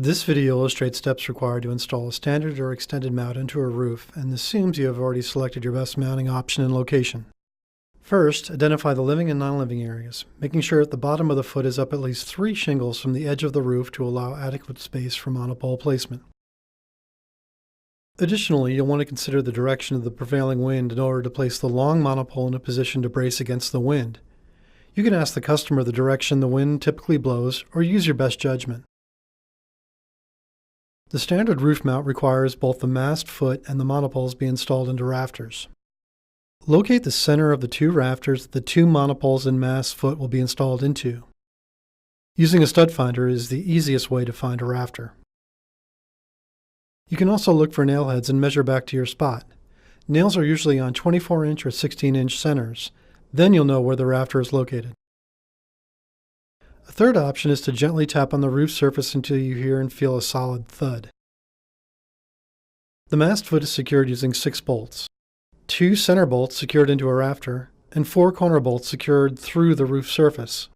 This video illustrates steps required to install a standard or extended mount into a roof and assumes you have already selected your best mounting option and location. First, identify the living and non-living areas, making sure at the bottom of the foot is up at least 3 shingles from the edge of the roof to allow adequate space for monopole placement. Additionally, you'll want to consider the direction of the prevailing wind in order to place the long monopole in a position to brace against the wind. You can ask the customer the direction the wind typically blows or use your best judgment. The standard roof mount requires both the mast foot and the monopoles be installed into rafters. Locate the center of the 2 rafters that the 2 monopoles and mast foot will be installed into. Using a stud finder is the easiest way to find a rafter. You can also look for nail heads and measure back to your spot. Nails are usually on 24-inch or 16-inch centers. Then you'll know where the rafter is located. A third option is to gently tap on the roof surface until you hear and feel a solid thud. The mast foot is secured using 6 bolts, 2 center bolts secured into a rafter, and 4 corner bolts secured through the roof surface.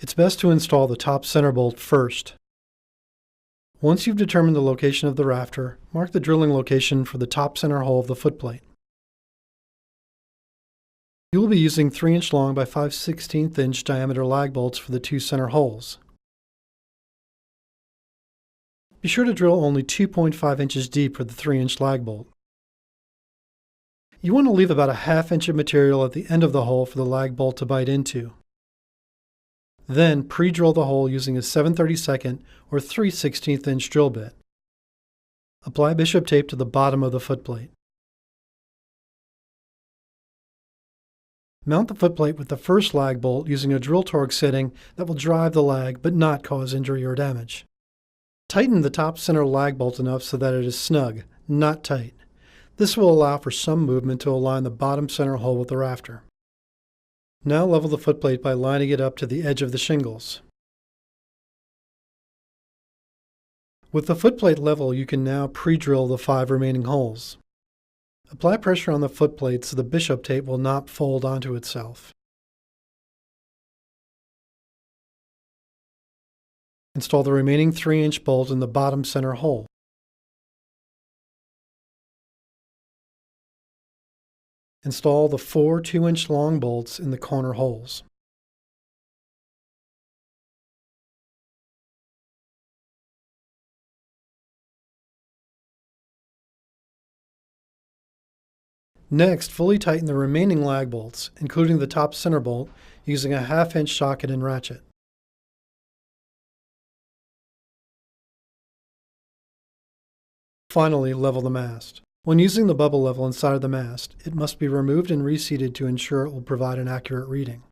It's best to install the top center bolt first. Once you've determined the location of the rafter, mark the drilling location for the top center hole of the footplate. You will be using 3-inch long by 5/16" diameter lag bolts for the 2 center holes. Be sure to drill only 2.5 inches deep for the 3-inch lag bolt. You want to leave about a 1/2 inch of material at the end of the hole for the lag bolt to bite into. Then pre-drill the hole using a 7/32 or 3/16" drill bit. Apply bishop tape to the bottom of the footplate. Mount the footplate with the first lag bolt using a drill torque setting that will drive the lag but not cause injury or damage. Tighten the top center lag bolt enough so that it is snug, not tight. This will allow for some movement to align the bottom center hole with the rafter. Now level the footplate by lining it up to the edge of the shingles. With the footplate level, you can now pre-drill the 5 remaining holes. Apply pressure on the footplate so the bishop tape will not fold onto itself. Install the remaining 3-inch bolt in the bottom center hole. Install the 4 2-inch long bolts in the corner holes. Next, fully tighten the remaining lag bolts, including the top center bolt, using a 1/2 inch socket and ratchet. Finally, level the mast. When using the bubble level inside of the mast, it must be removed and reseated to ensure it will provide an accurate reading.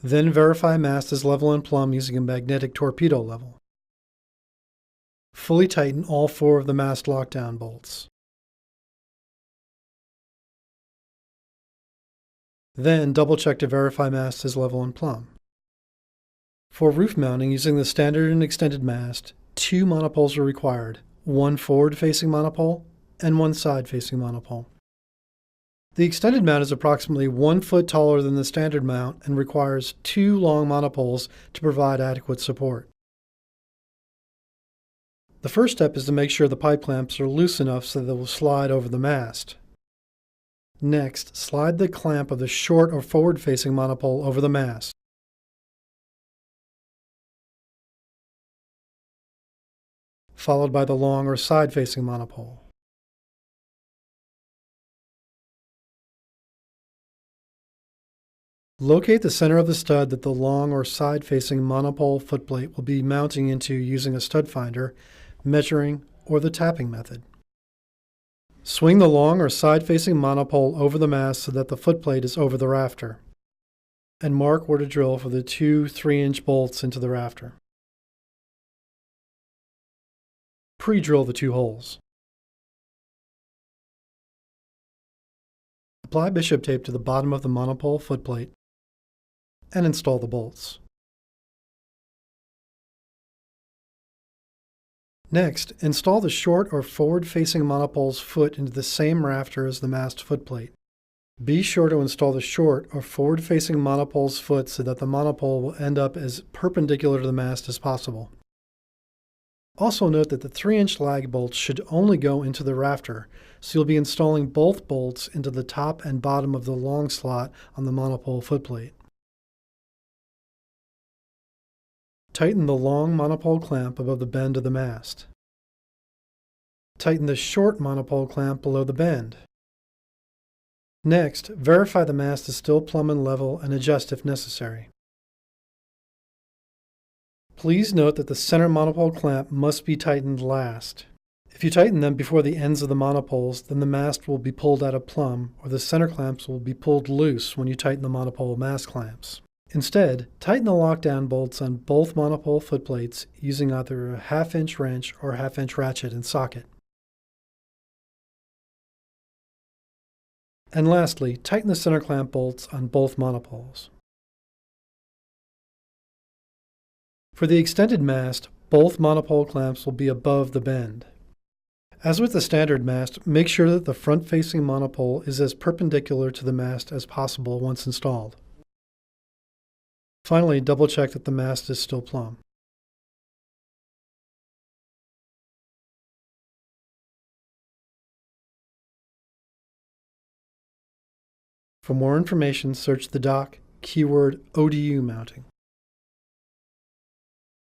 Then verify mast is level and plumb using a magnetic torpedo level. Fully tighten all 4 of the mast lockdown bolts. Then double-check to verify mast is level and plumb. For roof mounting using the standard and extended mast, 2 monopoles are required, 1 forward-facing monopole and 1 side-facing monopole. The extended mount is approximately 1 foot taller than the standard mount and requires 2 long monopoles to provide adequate support. The first step is to make sure the pipe clamps are loose enough so they will slide over the mast. Next, slide the clamp of the short or forward-facing monopole over the mast. Followed by the long or side-facing monopole. Locate the center of the stud that the long or side-facing monopole footplate will be mounting into using a stud finder, measuring, or the tapping method. Swing the long or side-facing monopole over the mast so that the footplate is over the rafter, and mark where to drill for the 2 3-inch bolts into the rafter. Pre-drill the 2 holes. Apply bishop tape to the bottom of the monopole footplate and install the bolts. Next, install the short or forward-facing monopole's foot into the same rafter as the mast footplate. Be sure to install the short or forward-facing monopole's foot so that the monopole will end up as perpendicular to the mast as possible. Also note that the 3-inch lag bolts should only go into the rafter, so you'll be installing both bolts into the top and bottom of the long slot on the monopole footplate. Tighten the long monopole clamp above the bend of the mast. Tighten the short monopole clamp below the bend. Next, verify the mast is still plumb and level and adjust if necessary. Please note that the center monopole clamp must be tightened last. If you tighten them before the ends of the monopoles, then the mast will be pulled out of plumb, or the center clamps will be pulled loose when you tighten the monopole mast clamps. Instead, tighten the lockdown bolts on both monopole footplates using either a 1/2-inch wrench or a 1/2-inch ratchet and socket. And lastly, tighten the center clamp bolts on both monopoles. For the extended mast, both monopole clamps will be above the bend. As with the standard mast, make sure that the front-facing monopole is as perpendicular to the mast as possible once installed. Finally, double-check that the mast is still plumb. For more information, search the doc keyword ODU mounting.